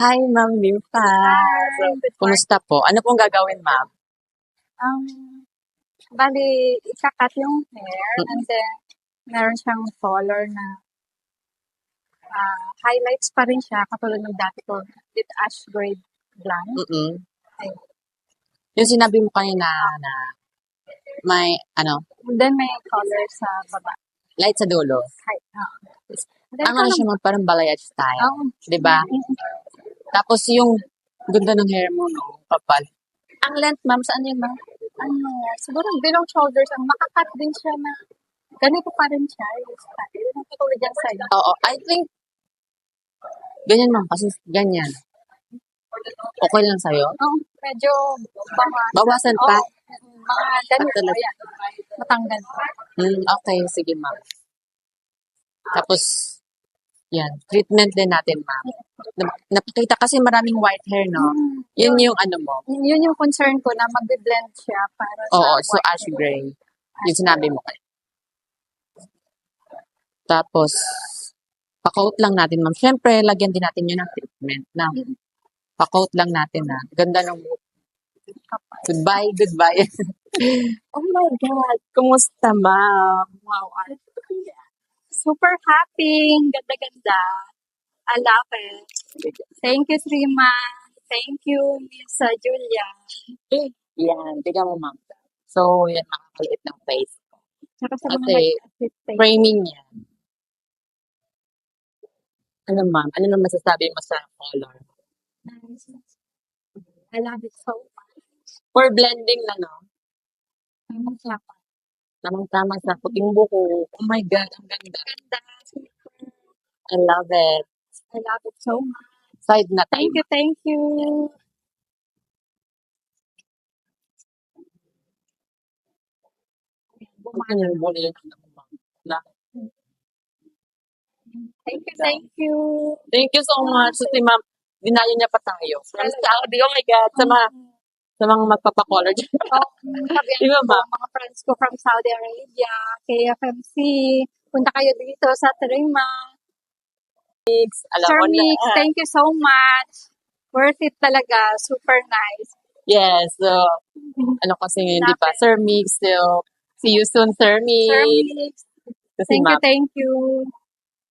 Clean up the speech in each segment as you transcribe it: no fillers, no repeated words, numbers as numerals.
Hi, Ma'am Nympha. Hi, So, good morning. kumusta po? Ano pong gagawin, Ma'am? Um, bali, ikakat yung hair and then meron siyang color na highlights pa rin siya katulad ng dati ko with ash gray blonde. Mm-mm. Ayun. Yung sinabi mo kanina na may, Then may color sa baba. light sa dulo. Then Ano na siya, Ma'am, parang balayage style. Di ba? Tapos yung ganda ng hair mo, no? Kapal. Ang length, Ma'am, saan yun, Ma'am? Siguro below shoulders, ang makakat din siya na ganito pa rin siya. Yung style. Yung katulad yan sa'yo. Oo, I think, ganyan, Ma'am, kasi ganyan. Okay lang sa'yo? Medyo Bawasan pa? Mga ganito. Talaga. Ayan. Matanggal pa. Okay, sige, Ma'am. Tapos, yan, treatment din natin, Ma'am. Napakita kasi maraming white hair, no? Yun yung ano mo. Yun yung concern ko na mag-blend siya para sa Oo, so white ash gray. Yung sinabi mo kayo. Tapos, pa-coat lang natin, Ma'am. Siyempre, lagyan din natin yun ng treatment. Na, pa-coat lang natin, na. Ganda ng goodbye, goodbye. Oh my God, kumusta, Ma'am? Wow. Super happy. Ganda-ganda. I love it. Thank you, Srima. Thank you, Miss Julia. Yan, tignan mo, Ma'am. So, yan, makakaliit ng face. Tsaka sa mga Kasi, nag-assist sa'yo. framing yan. Ano, Ma'am? Ano naman masasabi mo sa color? I love it so much. For blending na, no? Tamang-tama. Tamang-tama sa puting buko. Oh my God, ang ganda. Ganda. I love it. I love it so much. Side na Thank tayo. you, thank you. Ano yung muli yung ano, Ma'am? Thank you, thank you. Thank you so much. Kasi, Ma'am, dinayo niya pa tayo. From Saudi, oh my God, sa mga magpapakolor dyan. Sabihan Di ba, ko Ma'am? mga friends ko from Saudi Arabia, KFMC, punta kayo dito sa Trima. Alam Sir mo na. Mix, thank you so much. Worth it talaga. Super nice. Yes, so, ano kasi hindi pa. Sir Mix, so, see you soon, Sir Mix. Sir Mix, Kasi, thank you, Ma'am, thank you.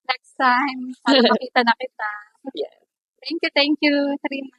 Next time, sana makita na kita. yes. Thank you, Trima.